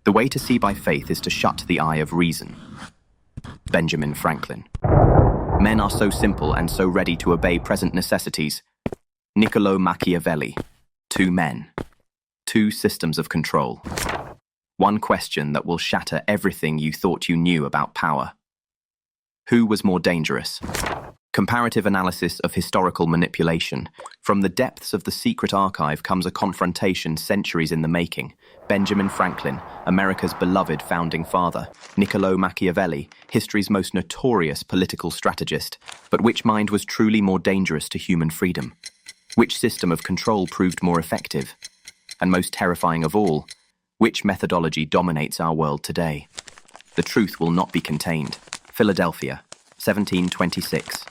The way to see by faith is to shut the eye of reason. Benjamin Franklin. Men are so simple and so ready to obey present necessities. Niccolò Machiavelli. Two men. Two systems of control. One question that will shatter everything you thought you knew about power. Who was more dangerous? Comparative analysis of historical manipulation. From the depths of the secret archive comes a confrontation centuries in the making. Benjamin Franklin, America's beloved founding father. Niccolò Machiavelli, history's most notorious political strategist. But which mind was truly more dangerous to human freedom? Which system of control proved more effective? And most terrifying of all, which methodology dominates our world today? The truth will not be contained. Philadelphia, 1726.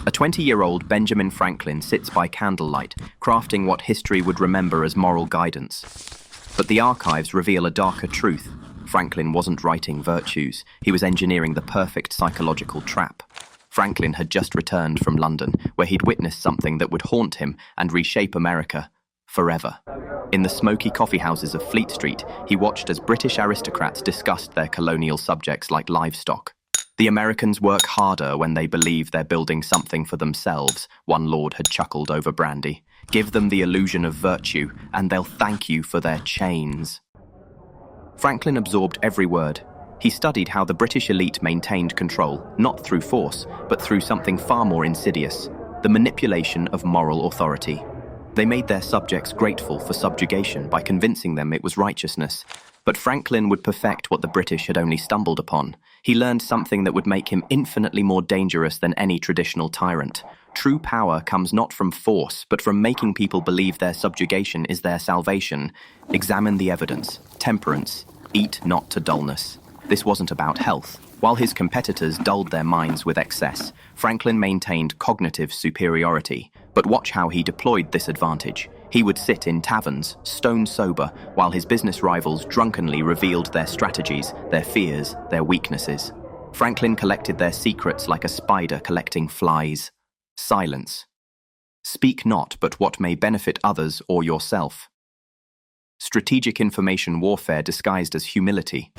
A 20-year-old Benjamin Franklin sits by candlelight, crafting what history would remember as moral guidance. But the archives reveal a darker truth. Franklin wasn't writing virtues. He was engineering the perfect psychological trap. Franklin had just returned from London, where he'd witnessed something that would haunt him and reshape America forever. In the smoky coffeehouses of Fleet Street, he watched as British aristocrats discussed their colonial subjects like livestock. The Americans work harder when they believe they're building something for themselves, one lord had chuckled over brandy. Give them the illusion of virtue, and they'll thank you for their chains. Franklin absorbed every word. He studied how the British elite maintained control, not through force, but through something far more insidious, the manipulation of moral authority. They made their subjects grateful for subjugation by convincing them it was righteousness. But Franklin would perfect what the British had only stumbled upon. He learned something that would make him infinitely more dangerous than any traditional tyrant. True power comes not from force, but from making people believe their subjugation is their salvation. Examine the evidence. Temperance. Eat not to dullness. This wasn't about health. While his competitors dulled their minds with excess, Franklin maintained cognitive superiority. But watch how he deployed this advantage. He would sit in taverns, stone sober, while his business rivals drunkenly revealed their strategies, their fears, their weaknesses. Franklin collected their secrets like a spider collecting flies. Silence. Speak not but what may benefit others or yourself. Strategic information warfare disguised as humility.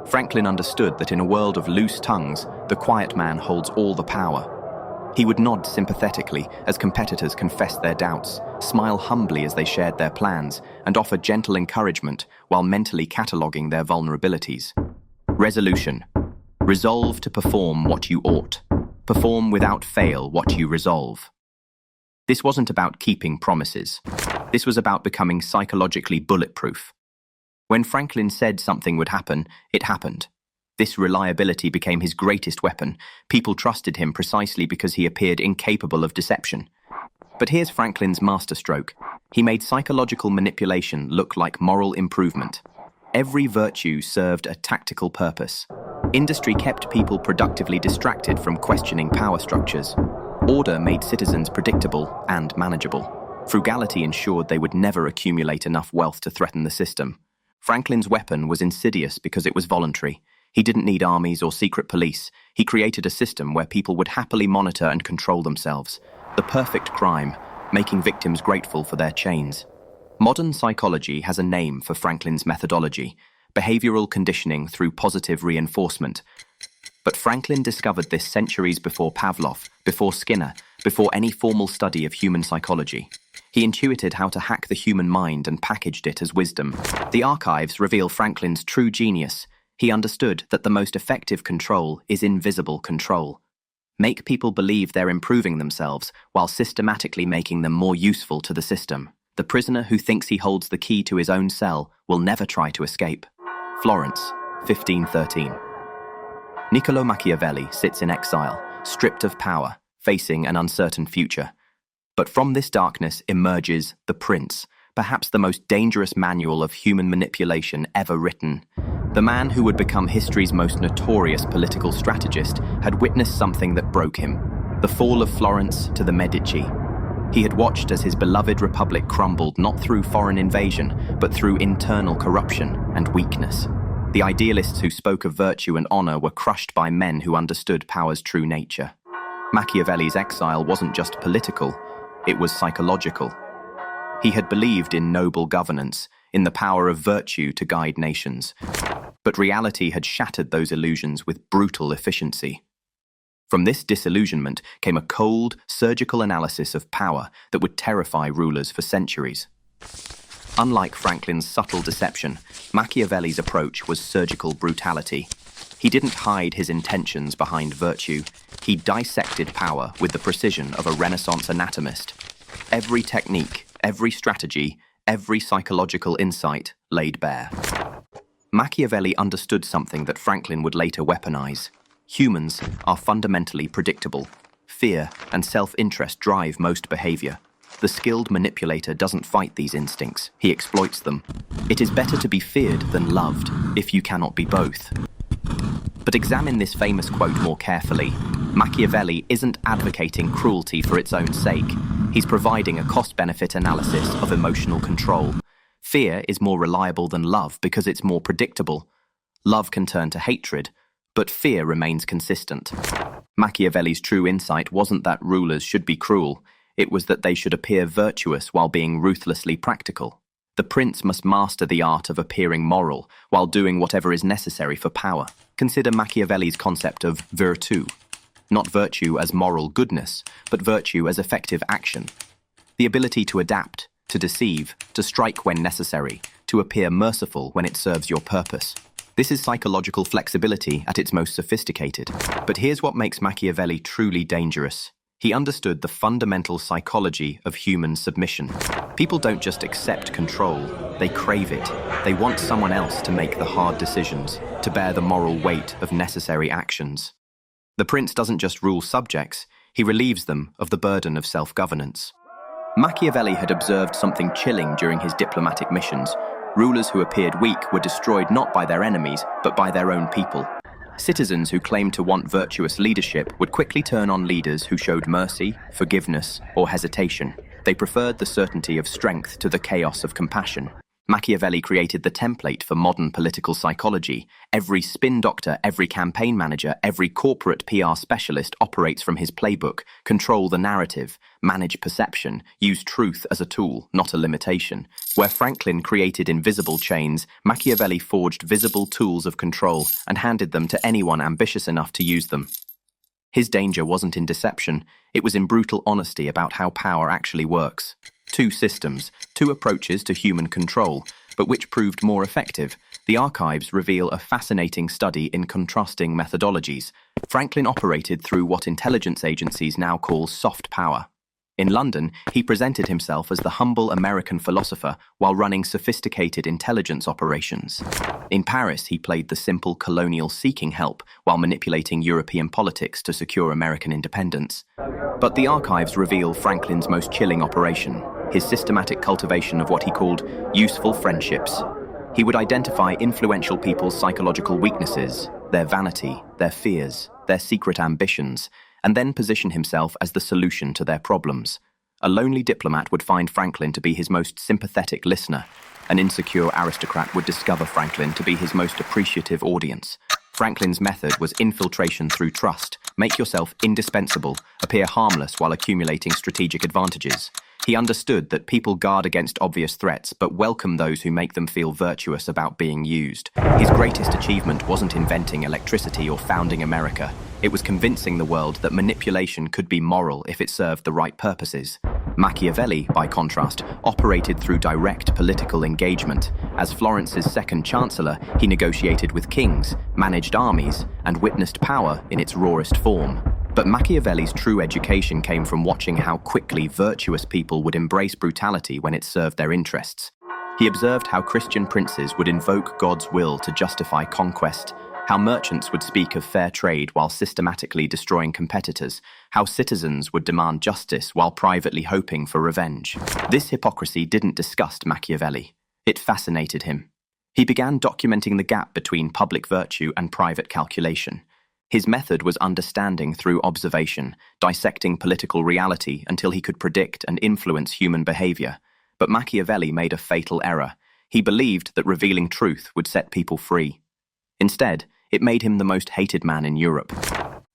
Franklin understood that in a world of loose tongues, the quiet man holds all the power. He would nod sympathetically as competitors confessed their doubts, smile humbly as they shared their plans, and offer gentle encouragement while mentally cataloguing their vulnerabilities. Resolution. Resolve to perform what you ought. Perform without fail what you resolve. This wasn't about keeping promises. This was about becoming psychologically bulletproof. When Franklin said something would happen, it happened. This reliability became his greatest weapon. People trusted him precisely because he appeared incapable of deception. But here's Franklin's masterstroke. He made psychological manipulation look like moral improvement. Every virtue served a tactical purpose. Industry kept people productively distracted from questioning power structures. Order made citizens predictable and manageable. Frugality ensured they would never accumulate enough wealth to threaten the system. Franklin's weapon was insidious because it was voluntary. He didn't need armies or secret police. He created a system where people would happily monitor and control themselves. The perfect crime, making victims grateful for their chains. Modern psychology has a name for Franklin's methodology, behavioral conditioning through positive reinforcement. But Franklin discovered this centuries before Pavlov, before Skinner, before any formal study of human psychology. He intuited how to hack the human mind and packaged it as wisdom. The archives reveal Franklin's true genius. He understood that the most effective control is invisible control. Make people believe they're improving themselves while systematically making them more useful to the system. The prisoner who thinks he holds the key to his own cell will never try to escape. Florence, 1513. Niccolò Machiavelli sits in exile, stripped of power, facing an uncertain future. But from this darkness emerges the Prince, perhaps the most dangerous manual of human manipulation ever written. The man who would become history's most notorious political strategist had witnessed something that broke him, the fall of Florence to the Medici. He had watched as his beloved republic crumbled not through foreign invasion, but through internal corruption and weakness. The idealists who spoke of virtue and honor were crushed by men who understood power's true nature. Machiavelli's exile wasn't just political, it was psychological. He had believed in noble governance, in the power of virtue to guide nations. But reality had shattered those illusions with brutal efficiency. From this disillusionment came a cold, surgical analysis of power that would terrify rulers for centuries. Unlike Franklin's subtle deception, Machiavelli's approach was surgical brutality. He didn't hide his intentions behind virtue. He dissected power with the precision of a Renaissance anatomist. Every technique, every strategy, every psychological insight laid bare. Machiavelli understood something that Franklin would later weaponize. Humans are fundamentally predictable. Fear and self-interest drive most behavior. The skilled manipulator doesn't fight these instincts, he exploits them. It is better to be feared than loved, if you cannot be both. But examine this famous quote more carefully. Machiavelli isn't advocating cruelty for its own sake. He's providing a cost-benefit analysis of emotional control. Fear is more reliable than love because it's more predictable. Love can turn to hatred, but fear remains consistent. Machiavelli's true insight wasn't that rulers should be cruel. It was that they should appear virtuous while being ruthlessly practical. The prince must master the art of appearing moral while doing whatever is necessary for power. Consider Machiavelli's concept of virtù. Not virtue as moral goodness, but virtue as effective action. The ability to adapt, to deceive, to strike when necessary, to appear merciful when it serves your purpose. This is psychological flexibility at its most sophisticated. But here's what makes Machiavelli truly dangerous. He understood the fundamental psychology of human submission. People don't just accept control, they crave it. They want someone else to make the hard decisions, to bear the moral weight of necessary actions. The prince doesn't just rule subjects, he relieves them of the burden of self-governance. Machiavelli had observed something chilling during his diplomatic missions. Rulers who appeared weak were destroyed not by their enemies, but by their own people. Citizens who claimed to want virtuous leadership would quickly turn on leaders who showed mercy, forgiveness, or hesitation. They preferred the certainty of strength to the chaos of compassion. Machiavelli created the template for modern political psychology. Every spin doctor, every campaign manager, every corporate PR specialist operates from his playbook. Control the narrative, manage perception, use truth as a tool, not a limitation. Where Franklin created invisible chains, Machiavelli forged visible tools of control and handed them to anyone ambitious enough to use them. His danger wasn't in deception, it was in brutal honesty about how power actually works. Two systems, two approaches to human control, but which proved more effective. The archives reveal a fascinating study in contrasting methodologies. Franklin operated through what intelligence agencies now call soft power. In London, he presented himself as the humble American philosopher while running sophisticated intelligence operations. In Paris, he played the simple colonial seeking help while manipulating European politics to secure American independence. But the archives reveal Franklin's most chilling operation, his systematic cultivation of what he called useful friendships. He would identify influential people's psychological weaknesses, their vanity, their fears, their secret ambitions, and then position himself as the solution to their problems. A lonely diplomat would find Franklin to be his most sympathetic listener. An insecure aristocrat would discover Franklin to be his most appreciative audience. Franklin's method was infiltration through trust. Make yourself indispensable, appear harmless while accumulating strategic advantages. He understood that people guard against obvious threats, but welcome those who make them feel virtuous about being used. His greatest achievement wasn't inventing electricity or founding America. It was convincing the world that manipulation could be moral if it served the right purposes. Machiavelli, by contrast, operated through direct political engagement. As Florence's second chancellor, he negotiated with kings, managed armies, and witnessed power in its rawest form. But Machiavelli's true education came from watching how quickly virtuous people would embrace brutality when it served their interests. He observed how Christian princes would invoke God's will to justify conquest, how merchants would speak of fair trade while systematically destroying competitors, how citizens would demand justice while privately hoping for revenge. This hypocrisy didn't disgust Machiavelli. It fascinated him. He began documenting the gap between public virtue and private calculation. His method was understanding through observation, dissecting political reality until he could predict and influence human behavior. But Machiavelli made a fatal error. He believed that revealing truth would set people free. Instead, it made him the most hated man in Europe.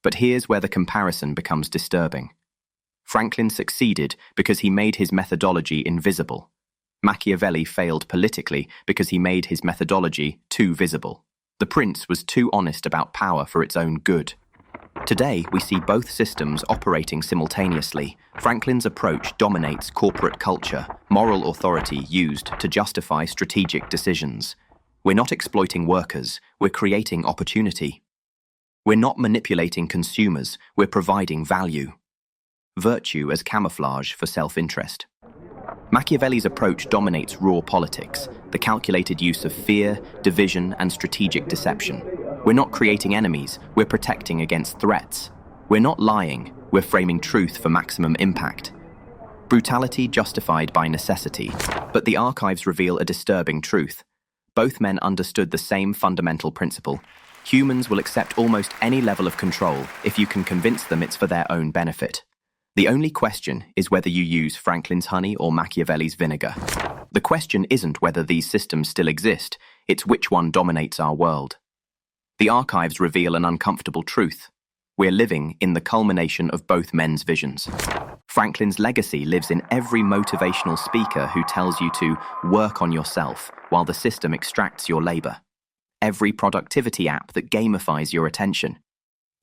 But here's where the comparison becomes disturbing. Franklin succeeded because he made his methodology invisible. Machiavelli failed politically because he made his methodology too visible. The prince was too honest about power for its own good. Today, we see both systems operating simultaneously. Franklin's approach dominates corporate culture, moral authority used to justify strategic decisions. We're not exploiting workers, we're creating opportunity. We're not manipulating consumers, we're providing value. Virtue as camouflage for self-interest. Machiavelli's approach dominates raw politics, the calculated use of fear, division, and strategic deception. We're not creating enemies, we're protecting against threats. We're not lying, we're framing truth for maximum impact. Brutality justified by necessity, but the archives reveal a disturbing truth. Both men understood the same fundamental principle. Humans will accept almost any level of control if you can convince them it's for their own benefit. The only question is whether you use Franklin's honey or Machiavelli's vinegar. The question isn't whether these systems still exist, it's which one dominates our world. The archives reveal an uncomfortable truth. We're living in the culmination of both men's visions. Franklin's legacy lives in every motivational speaker who tells you to work on yourself while the system extracts your labor. Every productivity app that gamifies your attention.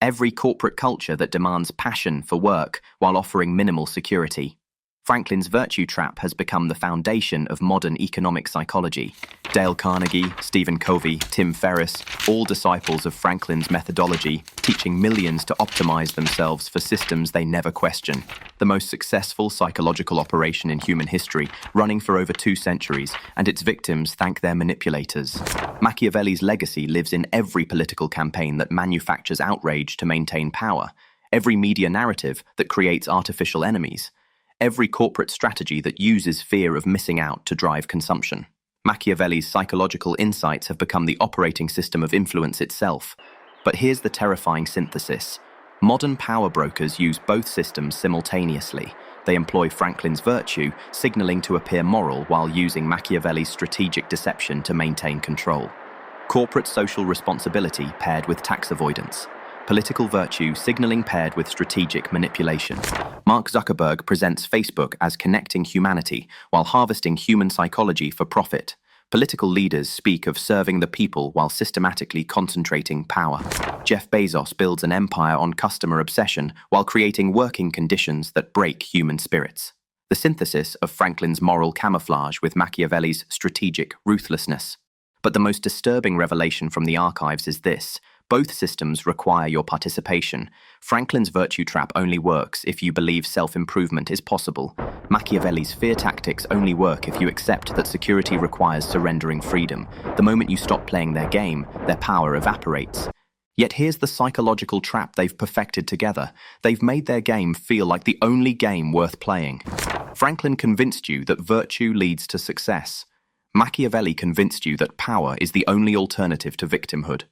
Every corporate culture that demands passion for work while offering minimal security. Franklin's virtue trap has become the foundation of modern economic psychology. Dale Carnegie, Stephen Covey, Tim Ferriss, all disciples of Franklin's methodology, teaching millions to optimize themselves for systems they never question. The most successful psychological operation in human history, running for over 2 centuries, and its victims thank their manipulators. Machiavelli's legacy lives in every political campaign that manufactures outrage to maintain power, every media narrative that creates artificial enemies, every corporate strategy that uses fear of missing out to drive consumption. Machiavelli's psychological insights have become the operating system of influence itself. But here's the terrifying synthesis. Modern power brokers use both systems simultaneously. They employ Franklin's virtue, signaling to appear moral while using Machiavelli's strategic deception to maintain control. Corporate social responsibility paired with tax avoidance. Political virtue signaling paired with strategic manipulation. Mark Zuckerberg presents Facebook as connecting humanity while harvesting human psychology for profit. Political leaders speak of serving the people while systematically concentrating power. Jeff Bezos builds an empire on customer obsession while creating working conditions that break human spirits. The synthesis of Franklin's moral camouflage with Machiavelli's strategic ruthlessness. But the most disturbing revelation from the archives is this. Both systems require your participation. Franklin's virtue trap only works if you believe self-improvement is possible. Machiavelli's fear tactics only work if you accept that security requires surrendering freedom. The moment you stop playing their game, their power evaporates. Yet here's the psychological trap they've perfected together. They've made their game feel like the only game worth playing. Franklin convinced you that virtue leads to success. Machiavelli convinced you that power is the only alternative to victimhood.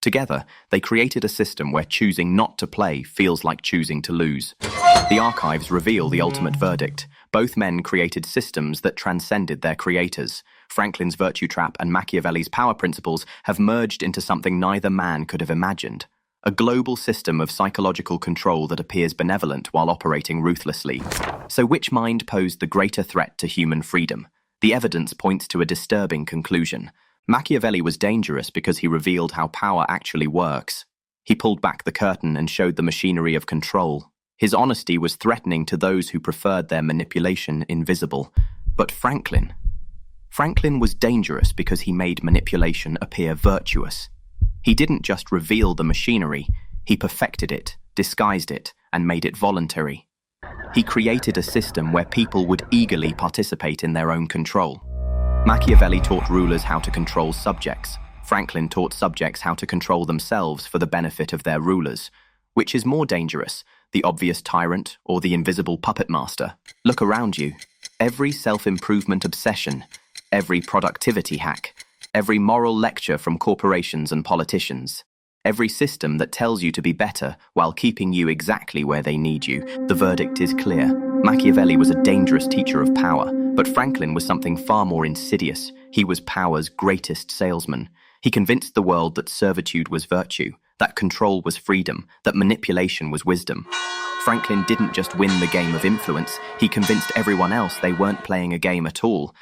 Together, they created a system where choosing not to play feels like choosing to lose. The archives reveal the ultimate verdict. Both men created systems that transcended their creators. Franklin's virtue trap and Machiavelli's power principles have merged into something neither man could have imagined. A global system of psychological control that appears benevolent while operating ruthlessly. So which mind posed the greater threat to human freedom? The evidence points to a disturbing conclusion. Machiavelli was dangerous because he revealed how power actually works. He pulled back the curtain and showed the machinery of control. His honesty was threatening to those who preferred their manipulation invisible. But Franklin was dangerous because he made manipulation appear virtuous. He didn't just reveal the machinery, he perfected it, disguised it, and made it voluntary. He created a system where people would eagerly participate in their own control. Machiavelli taught rulers how to control subjects. Franklin taught subjects how to control themselves for the benefit of their rulers. Which is more dangerous, the obvious tyrant or the invisible puppet master? Look around you. Every self-improvement obsession, every productivity hack, every moral lecture from corporations and politicians, every system that tells you to be better while keeping you exactly where they need you, the verdict is clear. Machiavelli was a dangerous teacher of power, but Franklin was something far more insidious. He was power's greatest salesman. He convinced the world that servitude was virtue, that control was freedom, that manipulation was wisdom. Franklin didn't just win the game of influence, he convinced everyone else they weren't playing a game at all.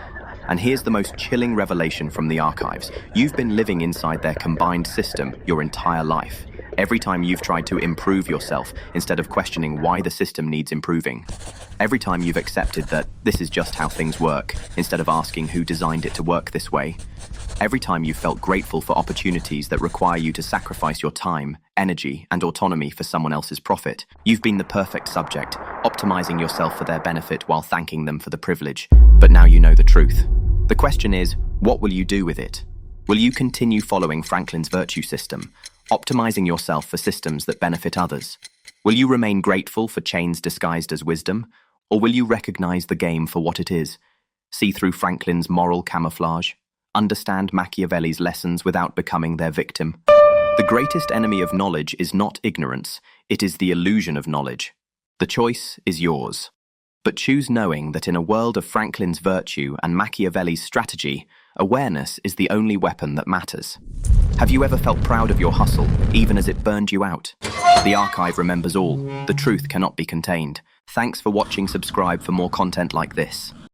And here's the most chilling revelation from the archives. You've been living inside their combined system your entire life. Every time you've tried to improve yourself instead of questioning why the system needs improving. Every time you've accepted that this is just how things work instead of asking who designed it to work this way. Every time you've felt grateful for opportunities that require you to sacrifice your time, energy, and autonomy for someone else's profit. You've been the perfect subject, optimizing yourself for their benefit while thanking them for the privilege. But now you know the truth. The question is, what will you do with it? Will you continue following Franklin's virtue system, optimizing yourself for systems that benefit others? Will you remain grateful for chains disguised as wisdom, or will you recognize the game for what it is? See through Franklin's moral camouflage? Understand Machiavelli's lessons without becoming their victim? The greatest enemy of knowledge is not ignorance, it is the illusion of knowledge. The choice is yours. But choose knowing that in a world of Franklin's virtue and Machiavelli's strategy, awareness is the only weapon that matters. Have you ever felt proud of your hustle, even as it burned you out? The archive remembers all. The truth cannot be contained. Thanks for watching. Subscribe for more content like this.